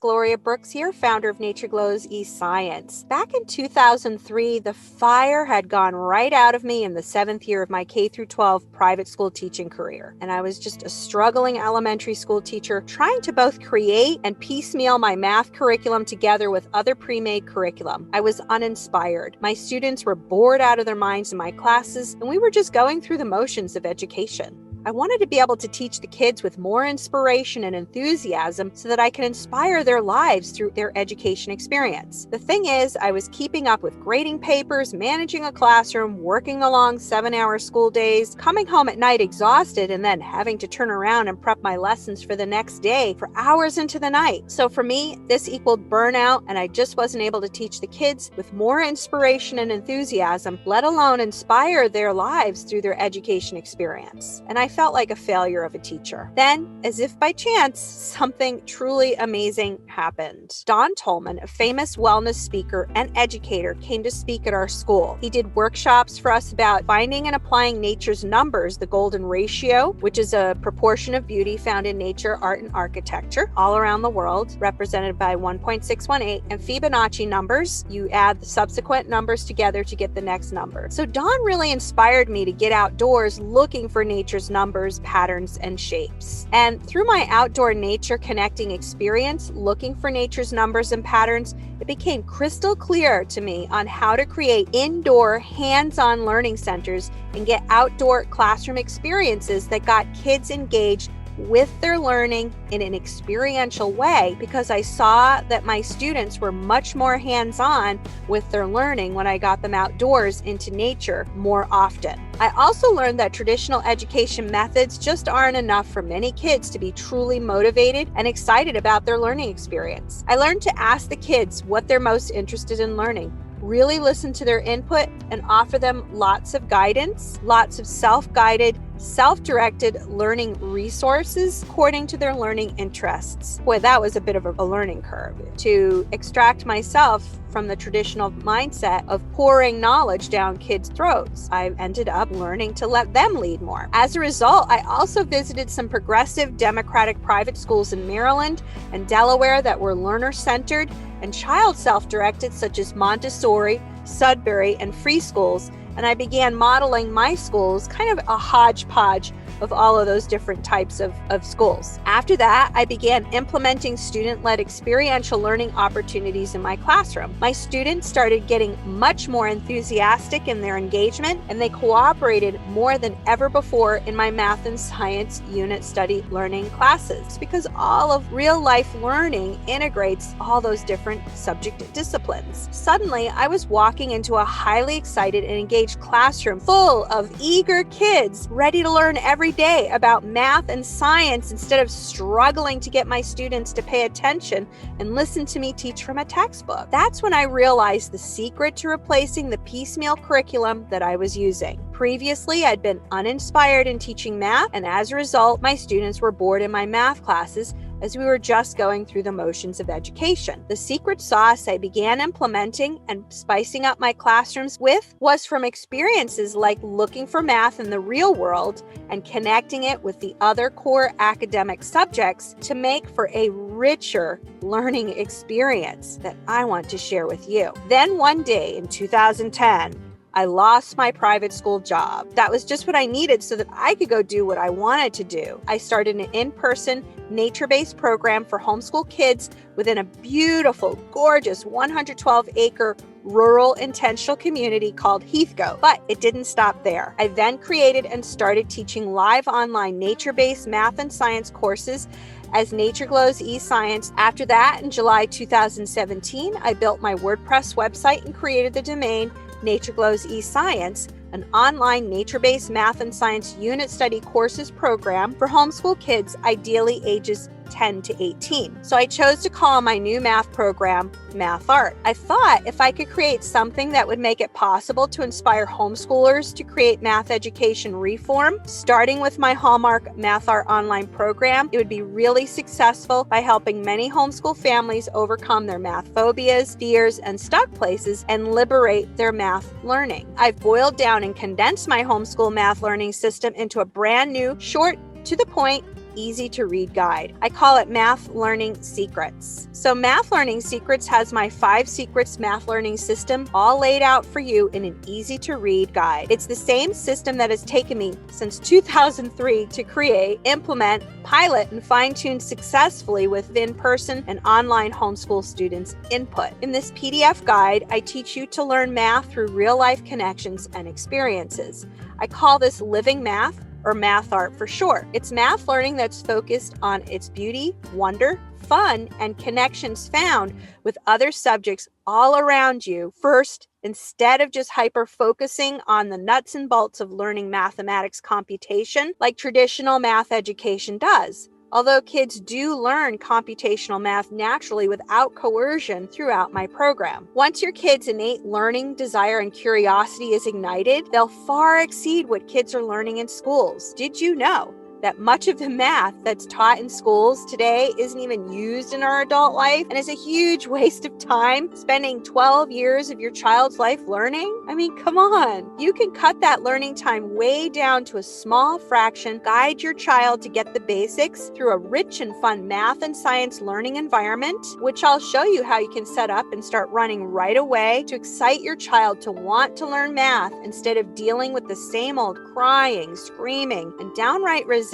Gloria Brooks here, founder of NatureGlo's eScience. Back in 2003, the fire had gone right out of me in the 7th year of my K-12 private school teaching career. And I was just a struggling elementary school teacher trying to both create and piecemeal my math curriculum together with other pre-made curriculum. I was uninspired. My students were bored out of their minds in my classes, and we were just going through the motions of education. I wanted to be able to teach the kids with more inspiration and enthusiasm so that I can inspire their lives through their education experience. The thing is, I was keeping up with grading papers, managing a classroom, working along 7-hour school days, coming home at night exhausted, and then having to turn around and prep my lessons for the next day for hours into the night. So for me, this equaled burnout, and I just wasn't able to teach the kids with more inspiration and enthusiasm, let alone inspire their lives through their education experience. And I felt like a failure of a teacher. Then, as if by chance, something truly amazing happened. Don Tolman, a famous wellness speaker and educator, came to speak at our school. He did workshops for us about finding and applying nature's numbers, the golden ratio, which is a proportion of beauty found in nature, art, and architecture all around the world, represented by 1.618, and Fibonacci numbers. You add the subsequent numbers together to get the next number. So Don really inspired me to get outdoors looking for nature's numbers, patterns, and shapes. And through my outdoor nature connecting experience, looking for nature's numbers and patterns, it became crystal clear to me on how to create indoor, hands-on learning centers and get outdoor classroom experiences that got kids engaged with their learning in an experiential way, because I saw that my students were much more hands-on with their learning when I got them outdoors into nature more often. I also learned that traditional education methods just aren't enough for many kids to be truly motivated and excited about their learning experience. I learned to ask the kids what they're most interested in learning, really listen to their input, and offer them lots of guidance, lots of self-guided, self-directed learning resources according to their learning interests. Boy, that was a bit of a learning curve to extract myself from the traditional mindset of pouring knowledge down kids' throats. I ended up learning to let them lead more. As a result, I also visited some progressive democratic private schools in Maryland and Delaware that were learner-centered and child self-directed, such as Montessori, Sudbury, and free schools, and I began modeling my schools, kind of a hodgepodge of all of those different types of schools. After that, I began implementing student-led experiential learning opportunities in my classroom. My students started getting much more enthusiastic in their engagement, and they cooperated more than ever before in my math and science unit study learning classes, because all of real-life learning integrates all those different subject disciplines. Suddenly, I was walking into a highly excited and engaged classroom full of eager kids ready to learn every day about math and science instead of struggling to get my students to pay attention and listen to me teach from a textbook. That's when I realized the secret to replacing the piecemeal curriculum that I was using. Previously, I'd been uninspired in teaching math, and as a result, my students were bored in my math classes as we were just going through the motions of education. The secret sauce I began implementing and spicing up my classrooms with was from experiences like looking for math in the real world and connecting it with the other core academic subjects to make for a richer learning experience that I want to share with you. Then one day in 2010, I lost my private school job. That was just what I needed so that I could go do what I wanted to do. I started an in-person, nature-based program for homeschool kids within a beautiful, gorgeous 112-acre rural intentional community called Heathcote. But it didn't stop there. I then created and started teaching live online nature-based math and science courses as NatureGlo's eScience. After that, in July 2017, I built my WordPress website and created the domain NatureGlo's eScience, an online nature-based math and science unit study courses program for homeschool kids, ideally ages 10 to 18. So I chose to call my new math program Math Art. I thought if I could create something that would make it possible to inspire homeschoolers to create math education reform, starting with my hallmark Math Art online program, it would be really successful by helping many homeschool families overcome their math phobias, fears, and stuck places and liberate their math learning. I've boiled down and condensed my homeschool math learning system into a brand new, short, to the point, easy-to-read guide. I call it Math Learning Secrets. So Math Learning Secrets has my 5 secrets math learning system all laid out for you in an easy-to-read guide. It's the same system that has taken me since 2003 to create, implement, pilot, and fine-tune successfully with in-person and online homeschool students' input. In this PDF guide, I teach you to learn math through real-life connections and experiences. I call this living math, or math art for short. It's math learning that's focused on its beauty, wonder, fun, and connections found with other subjects all around you first, instead of just hyper-focusing on the nuts and bolts of learning mathematics computation like traditional math education does. Although kids do learn computational math naturally without coercion throughout my program. Once your kids' innate learning, desire, and curiosity is ignited, they'll far exceed what kids are learning in schools. Did you know that much of the math that's taught in schools today isn't even used in our adult life and is a huge waste of time, spending 12 years of your child's life learning? I mean, come on. You can cut that learning time way down to a small fraction, guide your child to get the basics through a rich and fun math and science learning environment, which I'll show you how you can set up and start running right away to excite your child to want to learn math instead of dealing with the same old crying, screaming, and downright resistance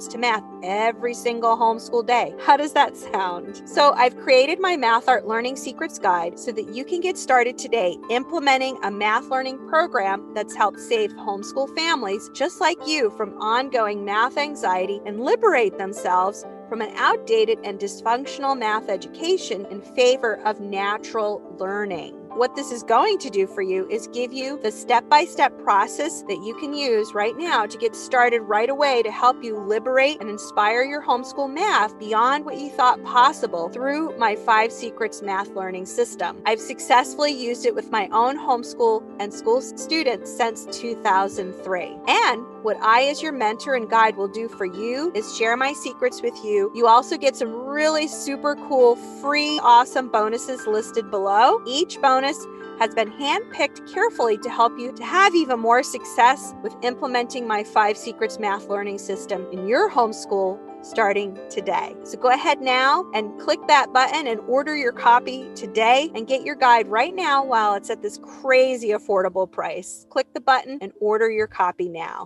to math every single homeschool day. How does that sound? So I've created my Math Art Learning Secrets Guide so that you can get started today implementing a math learning program that's helped save homeschool families just like you from ongoing math anxiety and liberate themselves from an outdated and dysfunctional math education in favor of natural learning. What this is going to do for you is give you the step-by-step process that you can use right now to get started right away to help you liberate and inspire your homeschool math beyond what you thought possible through my 5 Secrets Math Learning System. I've successfully used it with my own homeschool and school students since 2003. And what I, as your mentor and guide, will do for you is share my secrets with you. You also get some really super cool, free, awesome bonuses listed below. Each bonus has been handpicked carefully to help you to have even more success with implementing my 5 Secrets Math Learning System in your homeschool starting today. So go ahead now and click that button and order your copy today and get your guide right now while it's at this crazy affordable price. Click the button and order your copy now.